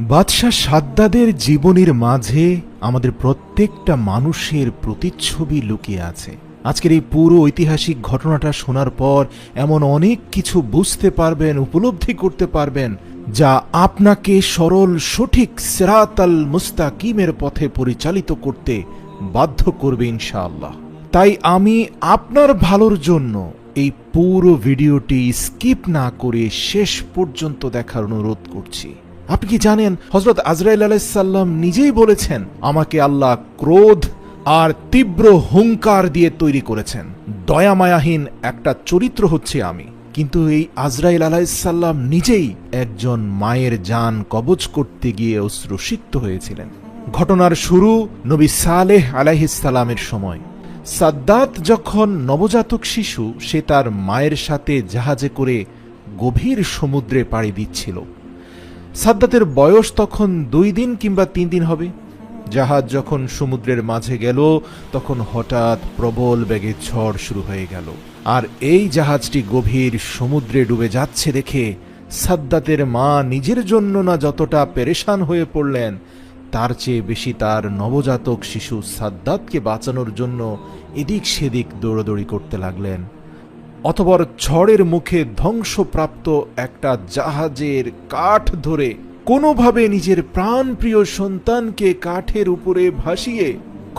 বাদশাহ সাদ্দাদের জীবনীর মাঝে আমাদের প্রত্যেকটা মানুষের প্রতিচ্ছবি লুকিয়ে আছে। আজকের এই পুরো ঐতিহাসিক ঘটনাটা শোনার পর এমন অনেক কিছু বুঝতে পারবেন, উপলব্ধি করতে পারবেন, যা আপনাকে সরল সঠিক সিরাতাল মুস্তাকিমের পথে পরিচালিত করতে বাধ্য করবে ইনশাআল্লাহ। তাই আমি আপনার ভালোর জন্য এই পুরো ভিডিওটি স্কিপ না করে শেষ পর্যন্ত দেখার অনুরোধ করছি। আপনি কি জানেন, হযরত আজরাইল আলাইহিস সালাম নিজেই বলেছেন, আমাকে আল্লাহ ক্রোধ আর তীব্র হুঙ্কার দিয়ে তৈরি করেছেন। দয়ামায়াহীন একটা চরিত্র হচ্ছে আমি। কিন্তু এই আজরাইল আলাইহিস সালাম নিজেই একজন মায়ের জান কবজ করতে গিয়ে অশ্রুসিক্ত হয়েছিলেন। ঘটনার শুরু নবী সালেহ আলাইহিস সালামের সময়। সাদ্দাত যখন নবজাতক শিশু, সে তার মায়ের সাথে জাহাজে করে গভীর সমুদ্রে পাড়ি দিচ্ছিল। সাদ্দাতের বয়স তখন 2 দিন কিংবা 3 দিন হবে। জাহাজ যখন সমুদ্রের মাঝে গেল, তখন হঠাৎ প্রবল বেগে ঝড় শুরু হয়ে গেল। আর এই জাহাজটি গভীর সমুদ্রে ডুবে যাচ্ছে দেখে সাদ্দাতের মা নিজের জন্য না যতটা পেরেশান হয়ে পড়লেন, তার চেয়ে বেশি তার নবজাতক শিশু সাদ্দাতকে বাঁচানোর জন্য এদিক সেদিক দৌড়াদৌড়ি করতে লাগলেন। অতঃপর ঝড়ের মুখে ধ্বংসপ্রাপ্ত একটা জাহাজের কাঠ ধরে কোনোভাবে নিজের প্রাণপ্রিয় সন্তানকে কাঠের উপরে ভাসিয়ে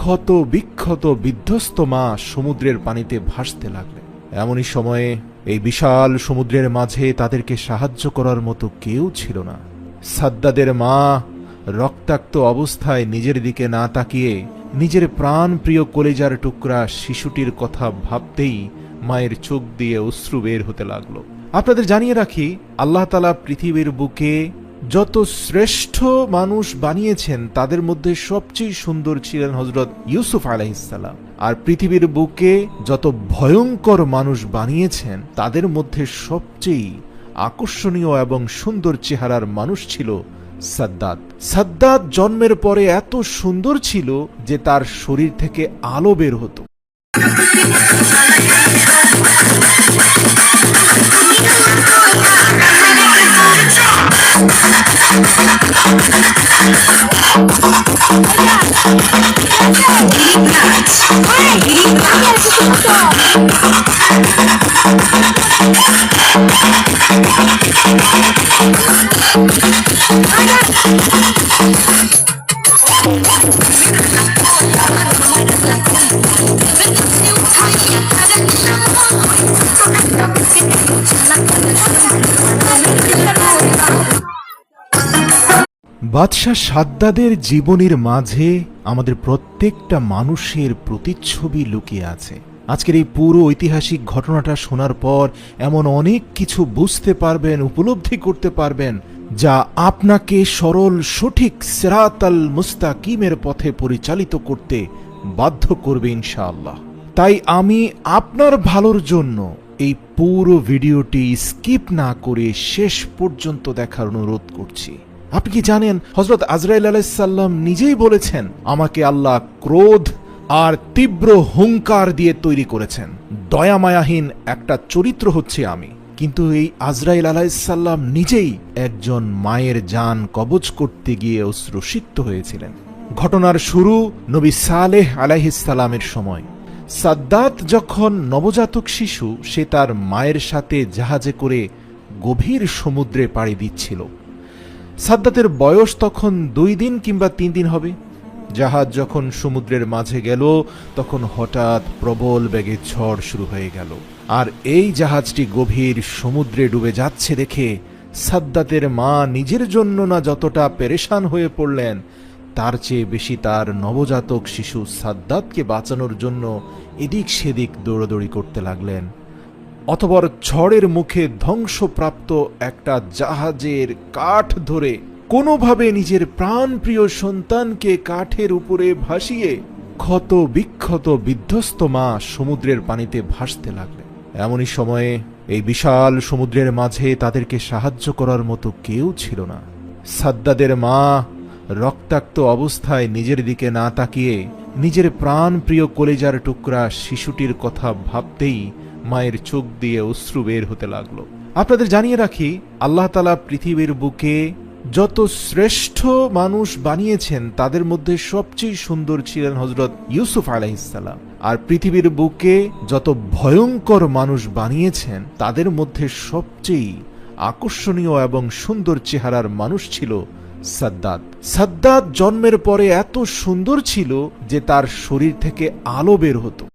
ক্ষত বিক্ষত বিধ্বস্ত মা সমুদ্রের পানিতে ভাসতে লাগলেন। এমনই সময়ে এই বিশাল সমুদ্রের মাঝে তাদেরকে সাহায্য করার মতো কেউ ছিল না। সাদ্দাদের মা রক্তাক্ত অবস্থায় নিজের দিকে না তাকিয়ে নিজের প্রাণপ্রিয় কলেজার টুকরা শিশুটির কথা ভাবতেই মায়ের চোখ দিয়ে অশ্রু বের হতে লাগলো। আপনাদের জানিয়ে রাখি, আল্লাহ তাআলা পৃথিবীর বুকে যত শ্রেষ্ঠ মানুষ বানিয়েছেন তাদের মধ্যে সবচেয়ে সুন্দর ছিলেন হযরত ইউসুফ আলাইহিস সালাম। আর পৃথিবীর বুকে যত ভয়ঙ্কর মানুষ বানিয়েছেন তাদের মধ্যে সবচেয়ে আকর্ষণীয় এবং সুন্দর চেহারার মানুষ ছিল সাদ্দাত। সাদ্দাত জন্মের পরে এত সুন্দর ছিল যে তার শরীর থেকে আলো বের হতো। বাদশাহ সাদ্দাদের জীবনীর মাঝে আমাদের প্রত্যেকটা মানুষের প্রতিচ্ছবি লুকিয়ে আছে। আজকের এই পুরো ঐতিহাসিক ঘটনাটা শোনার পর এমন অনেক কিছু বুঝতে পারবেন, উপলব্ধি করতে পারবেন, যা আপনাকে সরল সঠিক সিরাতাল মুস্তাকিমের পথে পরিচালিত করতে বাধ্য করবে ইনশাআল্লাহ। তাই আমি আপনার ভালোর জন্য এই পুরো ভিডিওটি স্কিপ না করে শেষ পর্যন্ত দেখার অনুরোধ করছি। আপনি কি জানেন, হযরত আজরাইল আলাইহিস সালাম নিজেই বলেছেন, আমাকে আল্লাহ ক্রোধ আর তীব্র হুঙ্কার দিয়ে তৈরি করেছেন। দয়ামায়াহীন একটা চরিত্র হচ্ছে আমি। কিন্তু এই আজরাইল আলাইহিস সালাম নিজেই একজন মায়ের জান কবজ করতে গিয়ে অশ্রুসিক্ত হয়েছিলেন। ঘটনার শুরু নবী সালেহ আলাইহিস সালামের সময়। সাদ্দাত যখন নবজাতক শিশু, সে তার মায়ের সাথে জাহাজে করে গভীর সমুদ্রে পাড়ি দিচ্ছিল। সাদ্দাতের বয়স তখন 2 দিন কিংবা 3 দিন হবে। জাহাজ যখন সমুদ্রের মাঝে গেল, তখন হঠাৎ প্রবল বেগে ঝড় শুরু হয়ে গেল। আর এই জাহাজটি গভীর সমুদ্রে ডুবে যাচ্ছে দেখে সাদ্দাতের মা নিজের জন্য না যতটা পেরেশান হয়ে পড়লেন, তার চেয়ে বেশি তার নবজাতক শিশু সাদ্দাতকে বাঁচানোর জন্য এদিক সেদিক দৌড়াদৌড়ি করতে লাগলেন। অতঃপর ঝড়ের মুখে ধ্বংসপ্রাপ্ত একটা জাহাজের কাঠ ধরে কোনোভাবে নিজের প্রাণপ্রিয় সন্তানকে কাঠের উপরে ভাসিয়ে ক্ষত বিক্ষত বিধ্বস্ত মা সমুদ্রের পানিতে ভাসতে লাগলেন। এমনই সময়ে এই বিশাল সমুদ্রের মাঝে তাদেরকে সাহায্য করার মতো কেউ ছিল না। সাদ্দাদের মা রক্তাক্ত অবস্থায় নিজের দিকে না তাকিয়ে নিজের প্রাণপ্রিয় কলেজার টুকরা শিশুটির কথা ভাবতেই মায়ের চোখ দিয়ে অশ্রু বের হতে লাগলো। আপনাদের জানিয়ে রাখি, আল্লাহ তাআলা পৃথিবীর বুকে যত শ্রেষ্ঠ মানুষ বানিয়েছেন তাদের মধ্যে সবচেয়ে সুন্দর ছিলেন হযরত ইউসুফ আলাইহিসসালাম। আর পৃথিবীর বুকে যত ভয়ঙ্কর মানুষ বানিয়েছেন তাদের মধ্যে সবচেয়ে আকর্ষণীয় এবং সুন্দর চেহারার মানুষ ছিল সাদ্দাত। সাদ্দাত জন্মের পরে এত সুন্দর ছিল যে তার শরীর থেকে আলো বের হতো।